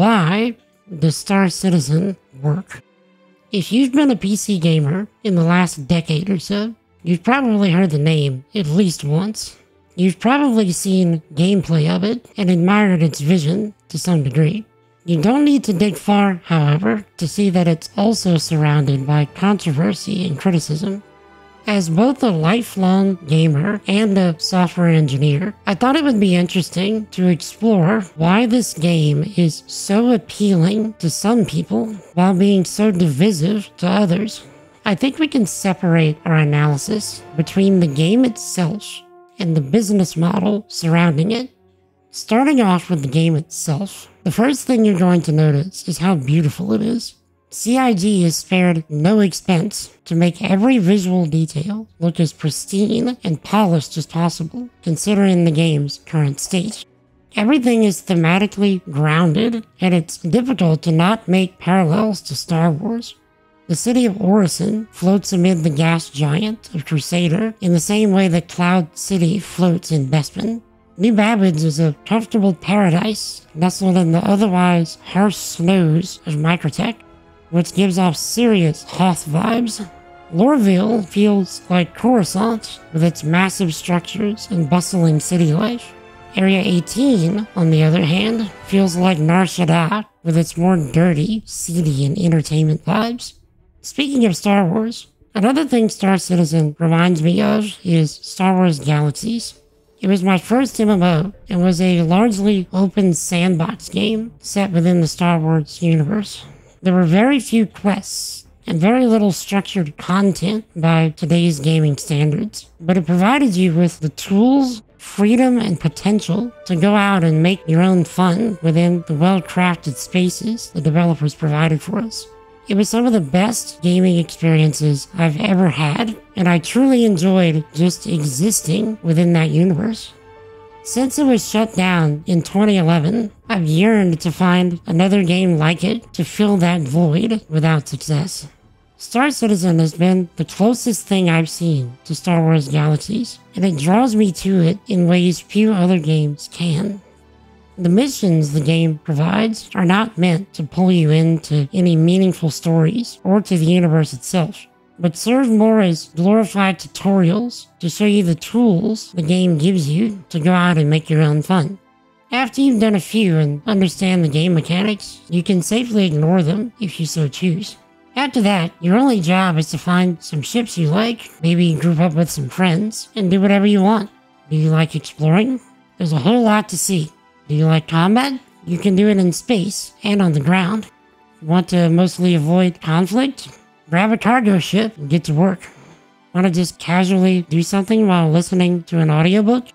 Why does Star Citizen work? If you've been a PC gamer in the last decade or so, you've probably heard the name at least once. You've probably seen gameplay of it and admired its vision to some degree. You don't need to dig far, however, to see that it's also surrounded by controversy and criticism. As both a lifelong gamer and a software engineer, I thought it would be interesting to explore why this game is so appealing to some people while being so divisive to others. I think we can separate our analysis between the game itself and the business model surrounding it. Starting off with the game itself, the first thing you're going to notice is how beautiful it is. CIG has spared no expense to make every visual detail look as pristine and polished as possible, considering the game's current state. Everything is thematically grounded, and it's difficult to not make parallels to Star Wars. The city of Orison floats amid the gas giant of Crusader in the same way that Cloud City floats in Bespin. New Babbage is a comfortable paradise nestled in the otherwise harsh snows of Microtech, which gives off serious Hoth vibes. Lorville feels like Coruscant with its massive structures and bustling city life. Area 18, on the other hand, feels like Nar Shaddaa with its more dirty, seedy, and entertainment vibes. Speaking of Star Wars, another thing Star Citizen reminds me of is Star Wars Galaxies. It was my first MMO and was a largely open sandbox game set within the Star Wars universe. There were very few quests and very little structured content by today's gaming standards, but it provided you with the tools, freedom, and potential to go out and make your own fun within the well-crafted spaces the developers provided for us. It was some of the best gaming experiences I've ever had, and I truly enjoyed just existing within that universe. Since it was shut down in 2011, I've yearned to find another game like it to fill that void without success. Star Citizen has been the closest thing I've seen to Star Wars Galaxies, and it draws me to it in ways few other games can. The missions the game provides are not meant to pull you into any meaningful stories or to the universe itself, but serve more as glorified tutorials to show you the tools the game gives you to go out and make your own fun. After you've done a few and understand the game mechanics, you can safely ignore them if you so choose. After that, your only job is to find some ships you like, maybe group up with some friends, and do whatever you want. Do you like exploring? There's a whole lot to see. Do you like combat? You can do it in space and on the ground. Want to mostly avoid conflict? Grab a cargo ship and get to work. Want to just casually do something while listening to an audiobook?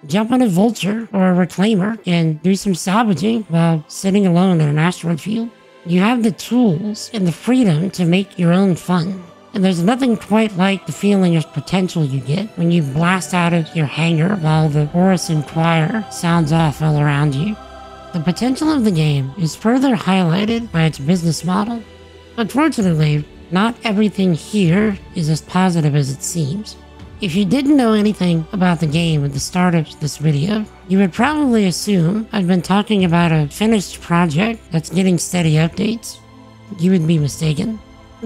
Jump on a vulture or a reclaimer and do some salvaging while sitting alone in an asteroid field. You have the tools and the freedom to make your own fun. And there's nothing quite like the feeling of potential you get when you blast out of your hangar while the Orison choir sounds off all around you. The potential of the game is further highlighted by its business model. Unfortunately, not everything here is as positive as it seems. If you didn't know anything about the game at the start of this video, you would probably assume I've been talking about a finished project that's getting steady updates. You would be mistaken.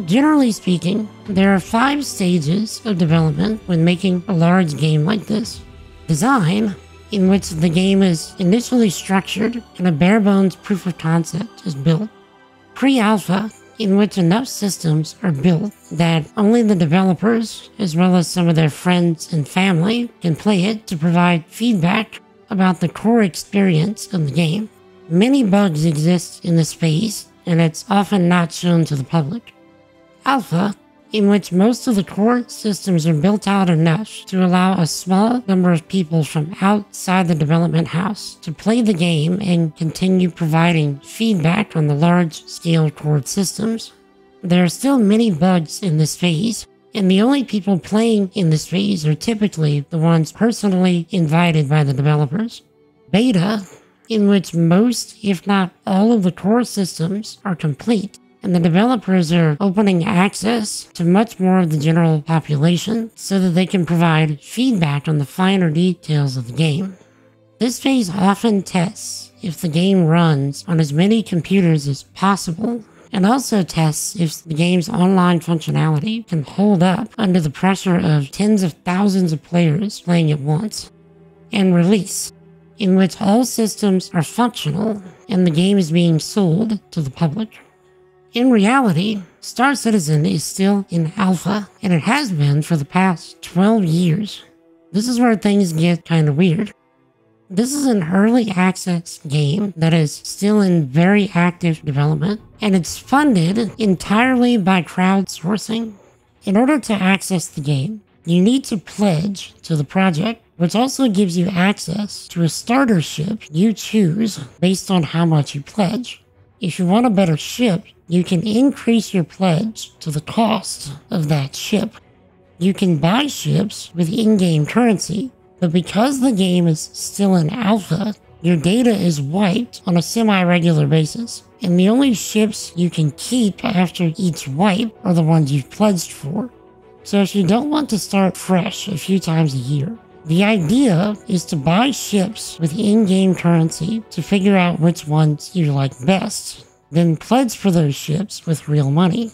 Generally speaking, there are 5 stages of development when making a large game like this. Design, in which the game is initially structured and a bare-bones proof of concept is built. Pre-alpha, in which enough systems are built that only the developers, as well as some of their friends and family, can play it to provide feedback about the core experience of the game. Many bugs exist in this phase, and it's often not shown to the public. Alpha, in which most of the core systems are built out enough to allow a small number of people from outside the development house to play the game and continue providing feedback on the large-scale core systems. There are still many bugs in this phase, and the only people playing in this phase are typically the ones personally invited by the developers. Beta, in which most, if not all of the core systems are complete, and the developers are opening access to much more of the general population so that they can provide feedback on the finer details of the game. This phase often tests if the game runs on as many computers as possible, and also tests if the game's online functionality can hold up under the pressure of tens of thousands of players playing at once. And release, in which all systems are functional and the game is being sold to the public. In reality, Star Citizen is still in alpha, and it has been for the past 12 years. This is where things get kind of weird. This is an early access game that is still in very active development, and it's funded entirely by crowdsourcing. In order to access the game, you need to pledge to the project, which also gives you access to a starter ship you choose based on how much you pledge. If you want a better ship, you can increase your pledge to the cost of that ship. You can buy ships with in-game currency, but because the game is still in alpha, your data is wiped on a semi-regular basis, and the only ships you can keep after each wipe are the ones you've pledged for. So if you don't want to start fresh a few times a year, the idea is to buy ships with in-game currency to figure out which ones you like best, then pledge for those ships with real money.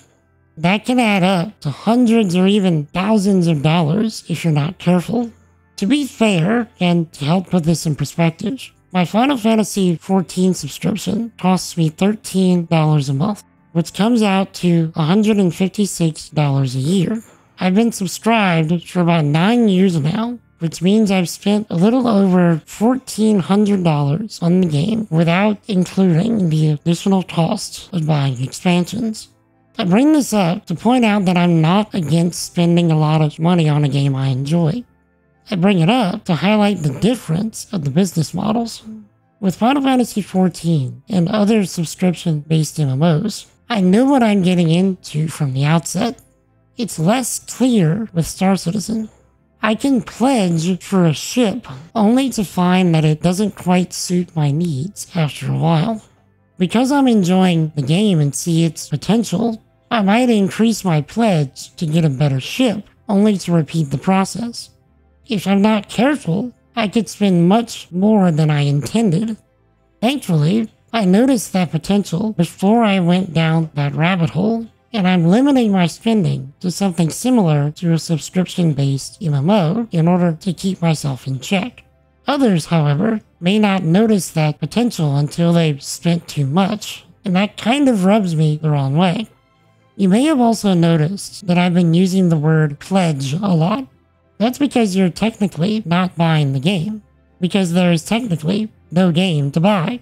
That can add up to hundreds or even thousands of dollars if you're not careful. To be fair, and to help put this in perspective, my Final Fantasy XIV subscription costs me $13 a month, which comes out to $156 a year. I've been subscribed for about 9 years now, which means I've spent a little over $1,400 on the game without including the additional cost of buying expansions. I bring this up to point out that I'm not against spending a lot of money on a game I enjoy. I bring it up to highlight the difference of the business models. With Final Fantasy XIV and other subscription-based MMOs, I know what I'm getting into from the outset. It's less clear with Star Citizen. I can pledge for a ship only to find that it doesn't quite suit my needs after a while. Because I'm enjoying the game and see its potential, I might increase my pledge to get a better ship, only to repeat the process. If I'm not careful, I could spend much more than I intended. Thankfully, I noticed that potential before I went down that rabbit hole, and I'm limiting my spending to something similar to a subscription-based MMO in order to keep myself in check. Others, however, may not notice that potential until they've spent too much, and that kind of rubs me the wrong way. You may have also noticed that I've been using the word pledge a lot. That's because you're technically not buying the game, because there is technically no game to buy.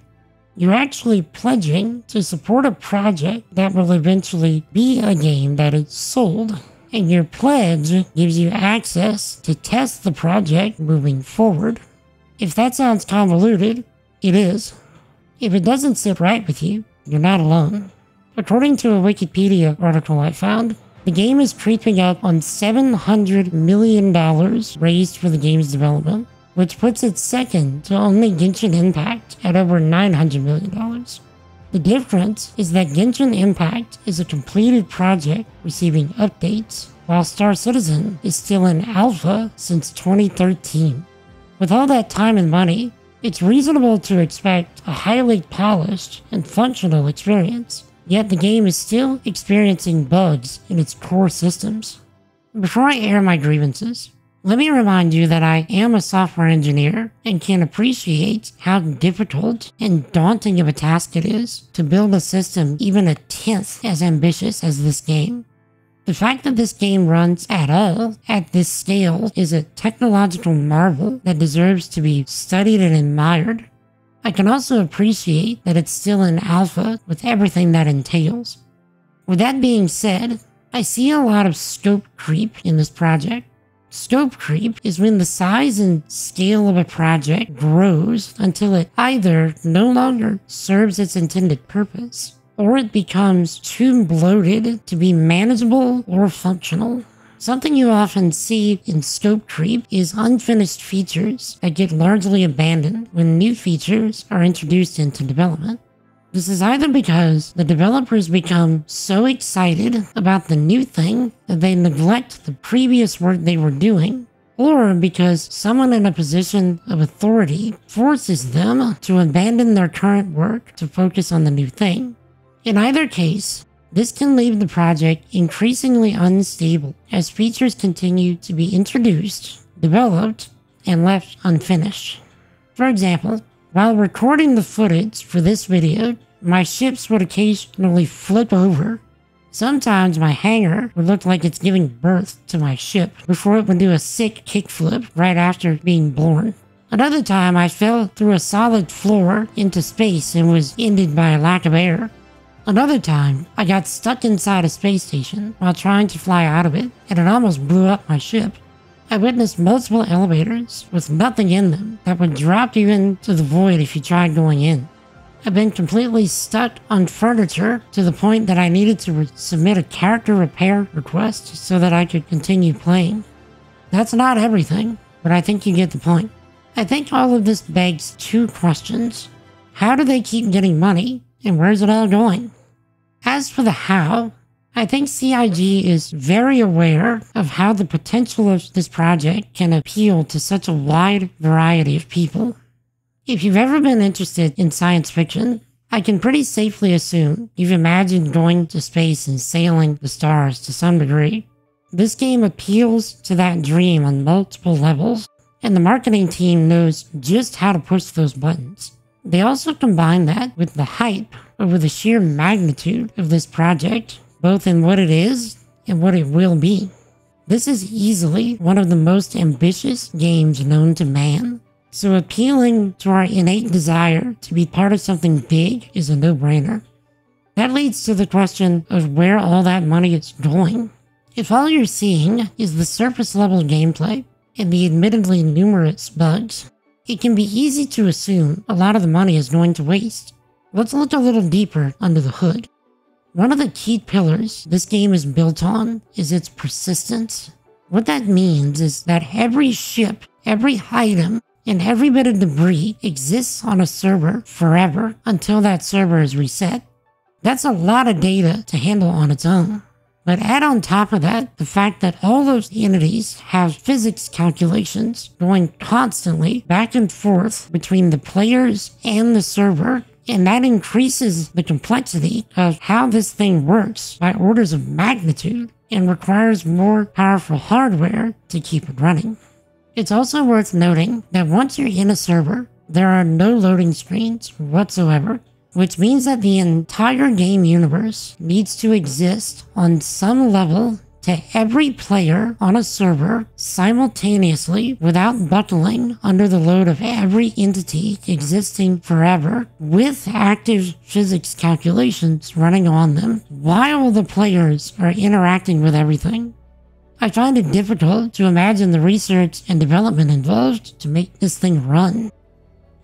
You're actually pledging to support a project that will eventually be a game that is sold, and your pledge gives you access to test the project moving forward. If that sounds convoluted, it is. If it doesn't sit right with you, you're not alone. According to a Wikipedia article I found, the game is creeping up on $700 million raised for the game's development, which puts it second to only Genshin Impact at over $900 million. The difference is that Genshin Impact is a completed project receiving updates, while Star Citizen is still in alpha since 2013. With all that time and money, it's reasonable to expect a highly polished and functional experience. Yet the game is still experiencing bugs in its core systems. Before I air my grievances, let me remind you that I am a software engineer and can appreciate how difficult and daunting of a task it is to build a system even a tenth as ambitious as this game. The fact that this game runs at all at this scale is a technological marvel that deserves to be studied and admired. I can also appreciate that it's still in alpha with everything that entails. With that being said, I see a lot of scope creep in this project. Scope creep is when the size and scale of a project grows until it either no longer serves its intended purpose, or it becomes too bloated to be manageable or functional. Something you often see in scope creep is unfinished features that get largely abandoned when new features are introduced into development. This is either because the developers become so excited about the new thing that they neglect the previous work they were doing, or because someone in a position of authority forces them to abandon their current work to focus on the new thing. In either case, this can leave the project increasingly unstable as features continue to be introduced, developed, and left unfinished. For example, while recording the footage for this video, my ships would occasionally flip over. Sometimes my hangar would look like it's giving birth to my ship before it would do a sick kickflip right after being born. Another time I fell through a solid floor into space and was ended by a lack of air. Another time I got stuck inside a space station while trying to fly out of it and it almost blew up my ship. I witnessed multiple elevators with nothing in them that would drop you into the void if you tried going in. I've been completely stuck on furniture to the point that I needed to submit a character repair request so that I could continue playing. That's not everything, but I think you get the point. I think all of this begs two questions. How do they keep getting money, and where's it all going? As for the how, I think CIG is very aware of how the potential of this project can appeal to such a wide variety of people. If you've ever been interested in science fiction, I can pretty safely assume you've imagined going to space and sailing the stars to some degree. This game appeals to that dream on multiple levels, and the marketing team knows just how to push those buttons. They also combine that with the hype over the sheer magnitude of this project, both in what it is and what it will be. This is easily one of the most ambitious games known to man. So appealing to our innate desire to be part of something big is a no-brainer. That leads to the question of where all that money is going. If all you're seeing is the surface-level gameplay and the admittedly numerous bugs, it can be easy to assume a lot of the money is going to waste. Let's look a little deeper under the hood. One of the key pillars this game is built on is its persistence. What that means is that every ship, every item, and every bit of debris exists on a server forever until that server is reset. That's a lot of data to handle on its own. But add on top of that the fact that all those entities have physics calculations going constantly back and forth between the players and the server, and that increases the complexity of how this thing works by orders of magnitude and requires more powerful hardware to keep it running. It's also worth noting that once you're in a server, there are no loading screens whatsoever, which means that the entire game universe needs to exist on some level to every player on a server simultaneously without buckling under the load of every entity existing forever with active physics calculations running on them while the players are interacting with everything. I find it difficult to imagine the research and development involved to make this thing run.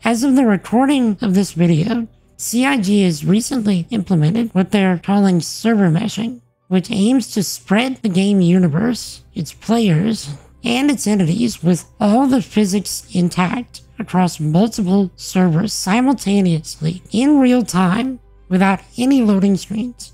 As of the recording of this video, CIG has recently implemented what they're calling server meshing, which aims to spread the game universe, its players, and its entities with all the physics intact across multiple servers simultaneously in real time without any loading screens.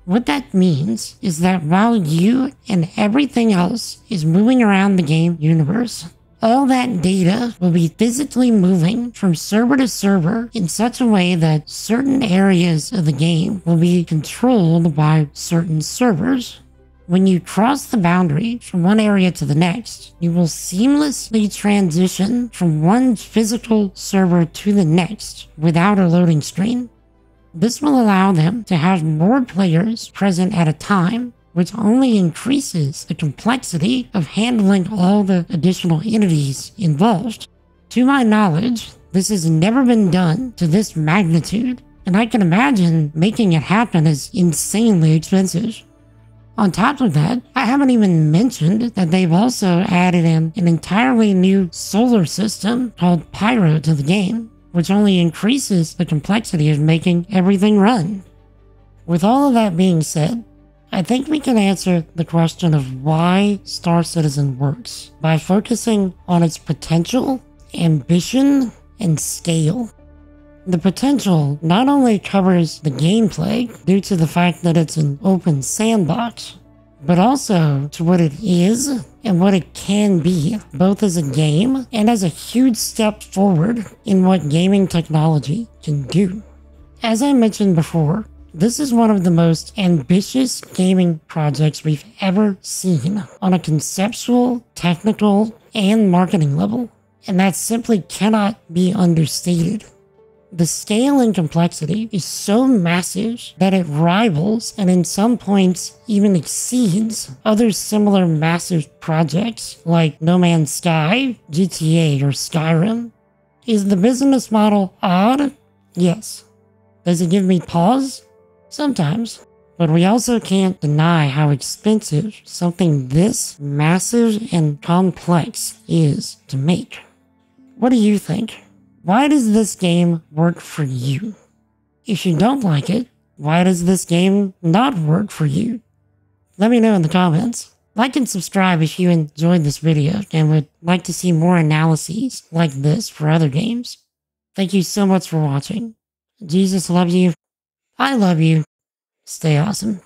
What that means is that while you and everything else is moving around the game universe, all that data will be physically moving from server to server in such a way that certain areas of the game will be controlled by certain servers. When you cross the boundary from one area to the next, you will seamlessly transition from one physical server to the next without a loading screen. This will allow them to have more players present at a time, which only increases the complexity of handling all the additional entities involved. To my knowledge, this has never been done to this magnitude, and I can imagine making it happen is insanely expensive. On top of that, I haven't even mentioned that they've also added in an entirely new solar system called Pyro to the game, which only increases the complexity of making everything run. With all of that being said, I think we can answer the question of why Star Citizen works by focusing on its potential, ambition, and scale. The potential not only covers the gameplay due to the fact that it's an open sandbox, but also to what it is and what it can be, both as a game and as a huge step forward in what gaming technology can do. As I mentioned before, this is one of the most ambitious gaming projects we've ever seen on a conceptual, technical, and marketing level, and that simply cannot be understated. The scale and complexity is so massive that it rivals and in some points even exceeds other similar massive projects like No Man's Sky, GTA, or Skyrim. Is the business model odd? Yes. Does it give me pause? Sometimes. But we also can't deny how expensive something this massive and complex is to make. What do you think? Why does this game work for you? If you don't like it, why does this game not work for you? Let me know in the comments. Like and subscribe if you enjoyed this video and would like to see more analyses like this for other games. Thank you so much for watching. Jesus loves you. I love you. Stay awesome.